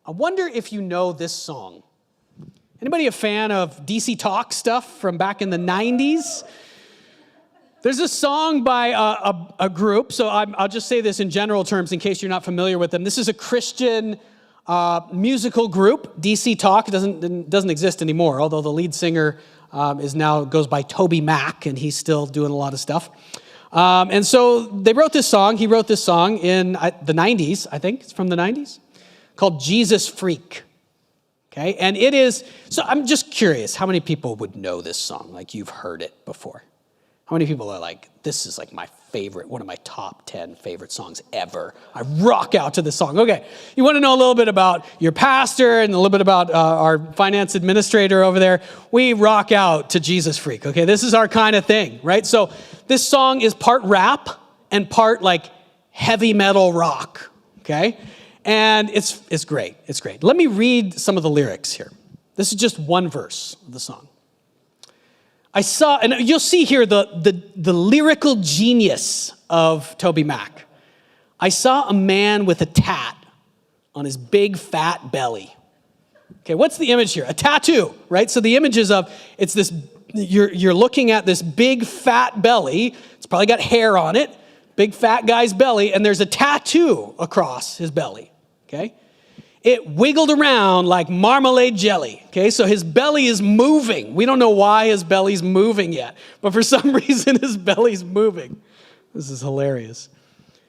I wonder if you know this song. Anybody a fan of DC Talk stuff from back in the 90s? There's a song by a group, so I'll just say this in general terms in case you're not familiar with them. This is a Christian musical group, DC Talk. It doesn't exist anymore, although the lead singer goes by Toby Mac, and he's still doing a lot of stuff. And so they wrote this song. He wrote this song in the 90s, I think. It's from the 90s, called Jesus Freak. Okay, and it is, so I'm just curious, how many people would know this song? Like you've heard it before? How many people are like, this is like my favorite, one of my top 10 favorite songs ever. I rock out to this song. Okay, you want to know a little bit about your pastor and a little bit about our finance administrator over there. We rock out to Jesus Freak, okay? This is our kind of thing, right? So this song is part rap and part like heavy metal rock, okay? And it's great. It's great. Let me read some of the lyrics here. This is just one verse of the song. I saw, and you'll see here the lyrical genius of Toby Mac. I saw a man with a tat on his big fat belly. Okay, what's the image here? A tattoo, right? So the image is of, it's this, you're looking at this big fat belly. It's probably got hair on it. Big fat guy's belly, and there's a tattoo across his belly, okay? It wiggled around like marmalade jelly, okay? So his belly is moving. We don't know why his belly's moving yet, but for some reason his belly's moving. This is hilarious.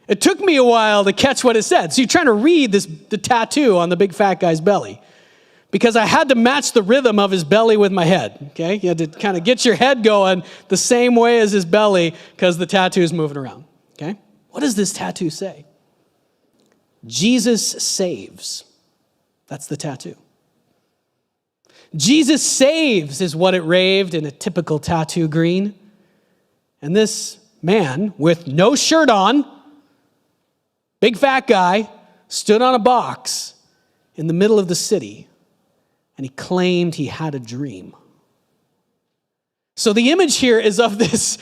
It took me a while to catch what it said. So you're trying to read the tattoo on the big fat guy's belly, because I had to match the rhythm of his belly with my head, okay? You had to kind of get your head going the same way as his belly because the tattoo is moving around. Okay? What does this tattoo say? Jesus saves. That's the tattoo. Jesus saves is what it raved in a typical tattoo green. And this man with no shirt on, big fat guy, stood on a box in the middle of the city, and he claimed he had a dream. So the image here is of this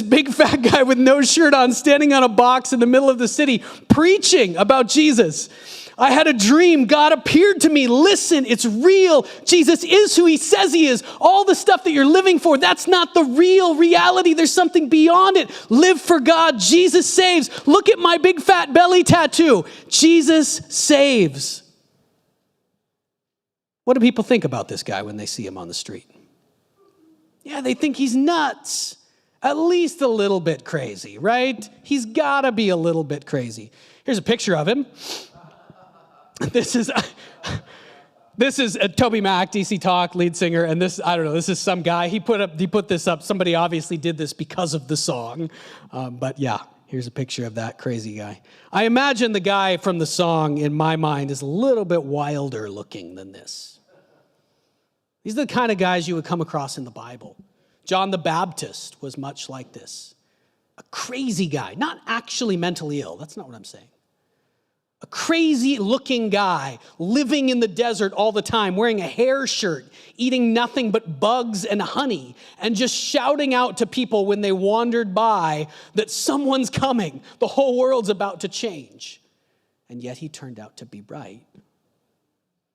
big fat guy with no shirt on standing on a box in the middle of the city preaching about Jesus. I had a dream. God appeared to me. Listen, it's real. Jesus is who he says he is. All the stuff that you're living for, that's not the real reality. There's something beyond it. Live for God. Jesus saves. Look at my big fat belly tattoo. Jesus saves. What do people think about this guy when they see him on the street? Yeah, they think he's nuts. At least a little bit crazy, right? He's got to be a little bit crazy. Here's a picture of him. This is Toby Mac, DC Talk, lead singer, and this is some guy. He put this up. Somebody obviously did this because of the song. But yeah, here's a picture of that crazy guy. I imagine the guy from the song, in my mind, is a little bit wilder looking than this. These are the kind of guys you would come across in the Bible. John the Baptist was much like this. A crazy guy, not actually mentally ill. That's not what I'm saying. A crazy looking guy living in the desert all the time, wearing a hair shirt, eating nothing but bugs and honey, and just shouting out to people when they wandered by that someone's coming. The whole world's about to change. And yet he turned out to be right.